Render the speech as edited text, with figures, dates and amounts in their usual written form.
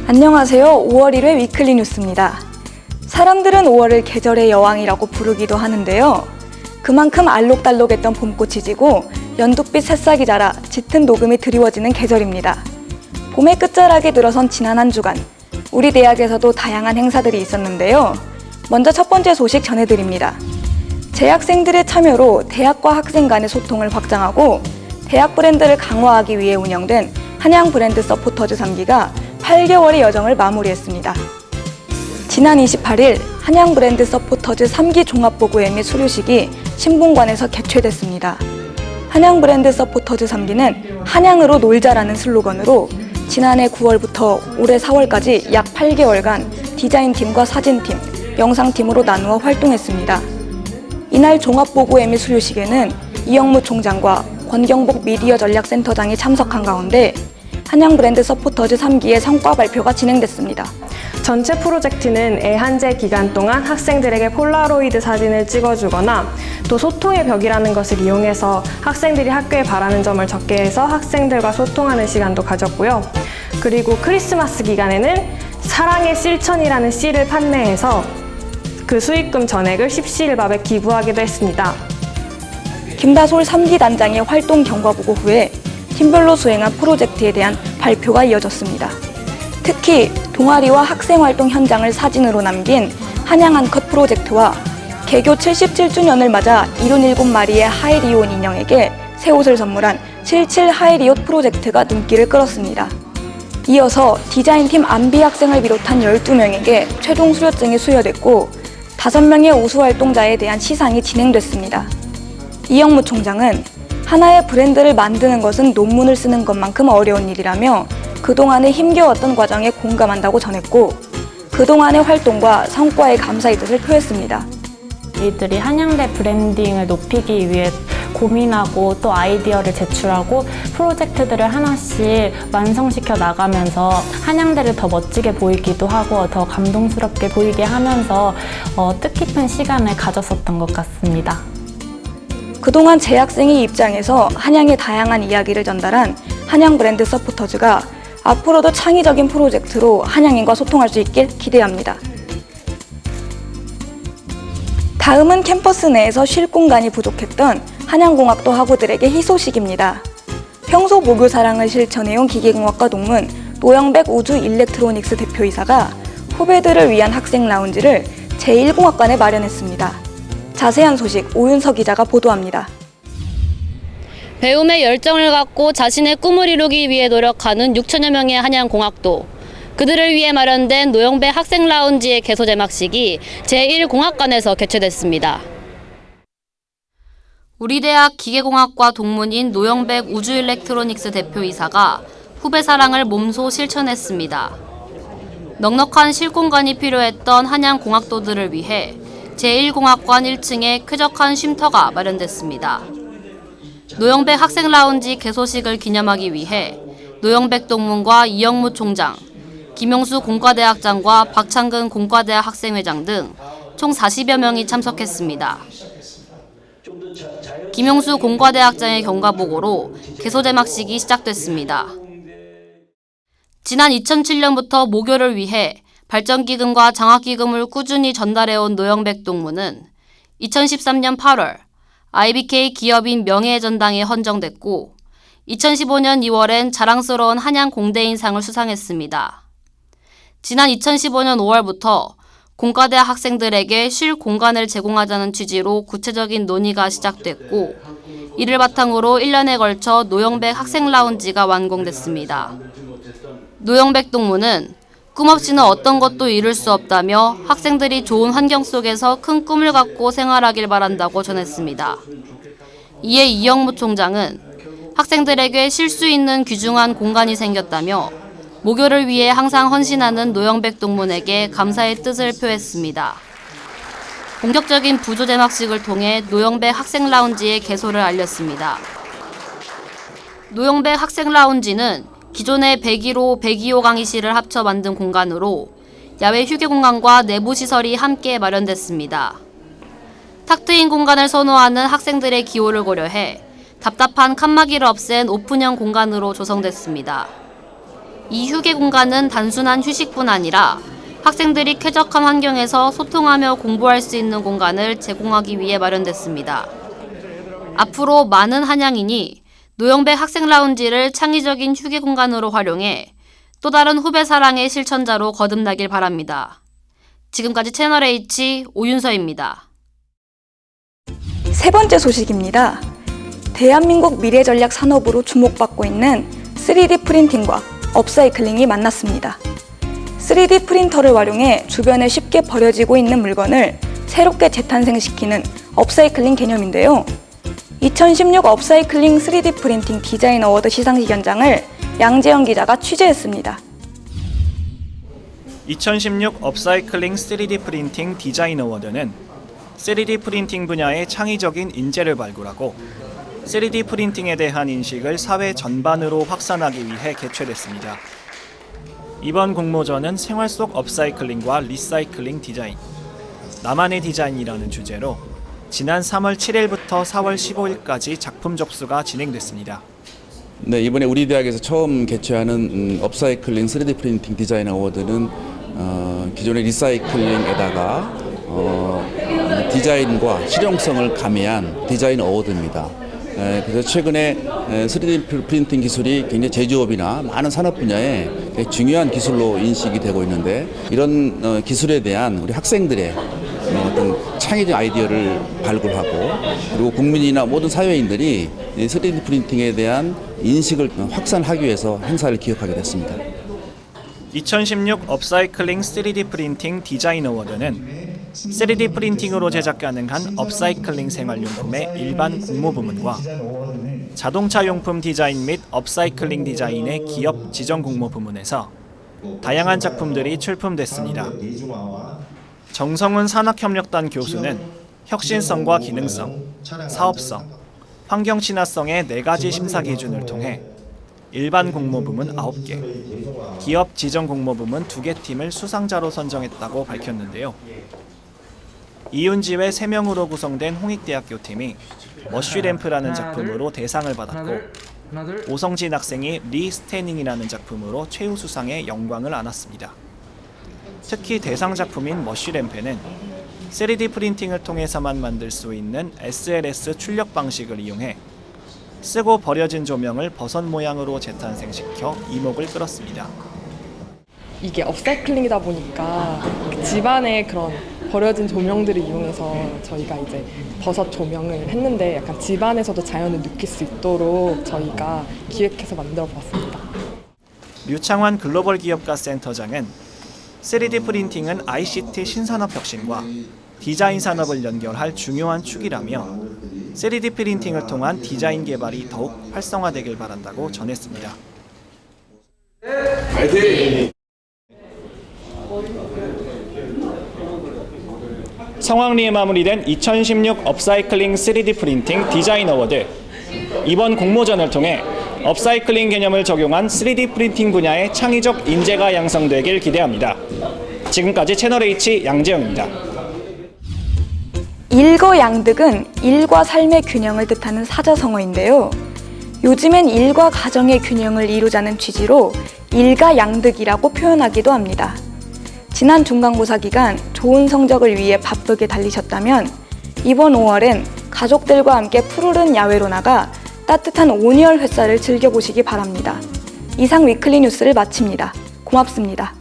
안녕하세요. 5월 1회 위클리 뉴스입니다. 사람들은 5월을 계절의 여왕이라고 부르기도 하는데요. 그만큼 알록달록했던 봄꽃이 지고 연두빛 새싹이 자라 짙은 녹음이 드리워지는 계절입니다. 봄의 끝자락에 들어선 지난 한 주간, 우리 대학에서도 다양한 행사들이 있었는데요. 먼저 첫 번째 소식 전해드립니다. 재학생들의 참여로 대학과 학생 간의 소통을 확장하고 대학 브랜드를 강화하기 위해 운영된 한양 브랜드 서포터즈 3기가 8개월의 여정을 마무리했습니다. 지난 28일 한양 브랜드 서포터즈 3기 종합보고회 및 수료식이 신분관에서 개최됐습니다. 한양 브랜드 서포터즈 3기는 한양으로 놀자라는 슬로건으로 지난해 9월부터 올해 4월까지 약 8개월간 디자인팀과 사진팀, 영상팀으로 나누어 활동했습니다. 이날 종합보고회 및 수료식에는 이영무 총장과 권경복 미디어 전략센터장이 참석한 가운데 한양 브랜드 서포터즈 3기의 성과 발표가 진행됐습니다. 전체 프로젝트는 애한제 기간 동안 학생들에게 폴라로이드 사진을 찍어주거나 또 소통의 벽이라는 것을 이용해서 학생들이 학교에 바라는 점을 적게 해서 학생들과 소통하는 시간도 가졌고요. 그리고 크리스마스 기간에는 사랑의 실천이라는 씨를 판매해서 그 수익금 전액을 십시일밥에 기부하기도 했습니다. 김다솔 3기 단장의 활동 경과보고 후에 팀별로 수행한 프로젝트에 대한 발표가 이어졌습니다. 특히 동아리와 학생활동 현장을 사진으로 남긴 한양 한컷 프로젝트와 개교 77주년을 맞아 77마리의 하이리온 인형에게 새 옷을 선물한 77 하이리옷 프로젝트가 눈길을 끌었습니다. 이어서 디자인팀 안비 학생을 비롯한 12명에게 최종 수료증이 수여됐고 5명의 우수활동자에 대한 시상이 진행됐습니다. 이영무 총장은 하나의 브랜드를 만드는 것은 논문을 쓰는 것만큼 어려운 일이라며 그동안에 힘겨웠던 과정에 공감한다고 전했고 그동안의 활동과 성과에 감사의 뜻을 표했습니다. 저희들이 한양대 브랜딩을 높이기 위해 고민하고 또 아이디어를 제출하고 프로젝트들을 하나씩 완성시켜 나가면서 한양대를 더 멋지게 보이기도 하고 더 감동스럽게 보이게 하면서 뜻깊은 시간을 가졌었던 것 같습니다. 그동안 재학생의 입장에서 한양의 다양한 이야기를 전달한 한양 브랜드 서포터즈가 앞으로도 창의적인 프로젝트로 한양인과 소통할 수 있길 기대합니다. 다음은 캠퍼스 내에서 쉴 공간이 부족했던 한양공학도 학우들에게 희소식입니다. 평소 모교 사랑을 실천해온 기계공학과 동문 노영백 우주 일렉트로닉스 대표이사가 후배들을 위한 학생 라운지를 제1공학관에 마련했습니다. 자세한 소식 오윤서 기자가 보도합니다. 배움의 열정을 갖고 자신의 꿈을 이루기 위해 노력하는 6천여 명의 한양공학도, 그들을 위해 마련된 노영백 학생 라운지의 개소 개막식이 제1공학관에서 개최됐습니다. 우리 대학 기계공학과 동문인 노영백 우주일렉트로닉스 대표이사가 후배 사랑을 몸소 실천했습니다. 넉넉한 쉴공간이 필요했던 한양공학도들을 위해 제1공학관 1층에 쾌적한 쉼터가 마련됐습니다. 노영백 학생 라운지 개소식을 기념하기 위해 노영백 동문과 이영무 총장, 김용수 공과대학장과 박창근 공과대학 학생회장 등 총 40여 명이 참석했습니다. 김용수 공과대학장의 경과보고로 개소 개막식이 시작됐습니다. 지난 2007년부터 모교를 위해 발전기금과 장학기금을 꾸준히 전달해온 노영백 동문은 2013년 8월 IBK 기업인 명예의 전당에 헌정됐고 2015년 2월엔 자랑스러운 한양 공대인상을 수상했습니다. 지난 2015년 5월부터 공과대학 학생들에게 쉴 공간을 제공하자는 취지로 구체적인 논의가 시작됐고 이를 바탕으로 1년에 걸쳐 노영백 학생 라운지가 완공됐습니다. 노영백 동문은 꿈 없이는 어떤 것도 이룰 수 없다며 학생들이 좋은 환경 속에서 큰 꿈을 갖고 생활하길 바란다고 전했습니다. 이에 이영무 총장은 학생들에게 쉴 수 있는 귀중한 공간이 생겼다며 모교를 위해 항상 헌신하는 노영백 동문에게 감사의 뜻을 표했습니다. 본격적인 부조 개막식을 통해 노영백 학생 라운지의 개소를 알렸습니다. 노영백 학생 라운지는 기존의 101호, 102호 강의실을 합쳐 만든 공간으로 야외 휴게 공간과 내부 시설이 함께 마련됐습니다. 탁 트인 공간을 선호하는 학생들의 기호를 고려해 답답한 칸막이를 없앤 오픈형 공간으로 조성됐습니다. 이 휴게 공간은 단순한 휴식뿐 아니라 학생들이 쾌적한 환경에서 소통하며 공부할 수 있는 공간을 제공하기 위해 마련됐습니다. 앞으로 많은 한양인이 노영백 학생 라운지를 창의적인 휴게 공간으로 활용해 또 다른 후배 사랑의 실천자로 거듭나길 바랍니다. 지금까지 채널H 오윤서입니다. 세 번째 소식입니다. 대한민국 미래전략 산업으로 주목받고 있는 3D 프린팅과 업사이클링이 만났습니다. 3D 프린터를 활용해 주변에 쉽게 버려지고 있는 물건을 새롭게 재탄생시키는 업사이클링 개념인데요. 2016 업사이클링 3D 프린팅 디자인 어워드 시상식 현장을 양재영 기자가 취재했습니다. 2016 업사이클링 3D 프린팅 디자인 어워드는 3D 프린팅 분야의 창의적인 인재를 발굴하고 3D 프린팅에 대한 인식을 사회 전반으로 확산하기 위해 개최됐습니다. 이번 공모전은 생활 속 업사이클링과 리사이클링 디자인, 나만의 디자인이라는 주제로 지난 3월 7일부터 4월 15일까지 작품 접수가 진행됐습니다. 네, 이번에 우리 대학에서 처음 개최하는 업사이클링 3D 프린팅 디자인 어워드는 기존의 리사이클링에다가 디자인과 실용성을 가미한 디자인 어워드입니다. 그래서 최근에 3D 프린팅 기술이 굉장히 제조업이나 많은 산업 분야에 중요한 기술로 인식이 되고 있는데 이런 기술에 대한 우리 학생들의 어떤 창의적 아이디어를 발굴하고 그리고 국민이나 모든 사회인들이 3D 프린팅에 대한 인식을 확산하기 위해서 행사를 기획하게 됐습니다. 2016 업사이클링 3D 프린팅 디자인 어워드는 3D 프린팅으로 제작 가능한 업사이클링 생활용품의 일반 공모 부문과 자동차 용품 디자인 및 업사이클링 디자인의 기업 지정 공모 부문에서 다양한 작품들이 출품됐습니다. 정성훈 산학협력단 교수는 혁신성과 기능성, 사업성, 환경 친화성의 4가지 심사 기준을 통해 일반 공모 부문 9개, 기업 지정 공모 부문 2개 팀을 수상자로 선정했다고 밝혔는데요. 이윤지 외 3명으로 구성된 홍익대학교 팀이 머쉬램프라는 작품으로 대상을 받았고 오성진 학생이 리스테닝이라는 작품으로 최우수상의 영광을 안았습니다. 특히 대상 작품인 머쉬램프는 3D 프린팅을 통해서만 만들 수 있는 SLS 출력 방식을 이용해 쓰고 버려진 조명을 버섯 모양으로 재탄생시켜 이목을 끌었습니다. 이게 업사이클링이다 보니까 집안에 그런 버려진 조명들을 이용해서 저희가 이제 버섯 조명을 했는데 약간 집안에서도 자연을 느낄 수 있도록 저희가 기획해서 만들어 봤습니다. 류창환 글로벌 기업가 센터장은 3D 프린팅은 ICT 신산업 혁신과 디자인 산업을 연결할 중요한 축이라며 3D 프린팅을 통한 디자인 개발이 더욱 활성화되길 바란다고 전했습니다. 성황리에 마무리된 2016 업사이클링 3D 프린팅 디자인 어워드. 이번 공모전을 통해 업사이클링 개념을 적용한 3D 프린팅 분야의 창의적 인재가 양성되길 기대합니다. 지금까지 채널H 양재영입니다. 일거양득은 일과 삶의 균형을 뜻하는 사자성어인데요. 요즘엔 일과 가정의 균형을 이루자는 취지로 일가양득이라고 표현하기도 합니다. 지난 중간고사 기간 좋은 성적을 위해 바쁘게 달리셨다면 이번 5월엔 가족들과 함께 푸르른 야외로 나가 따뜻한 온열 햇살을 즐겨보시기 바랍니다. 이상 위클리 뉴스를 마칩니다. 고맙습니다.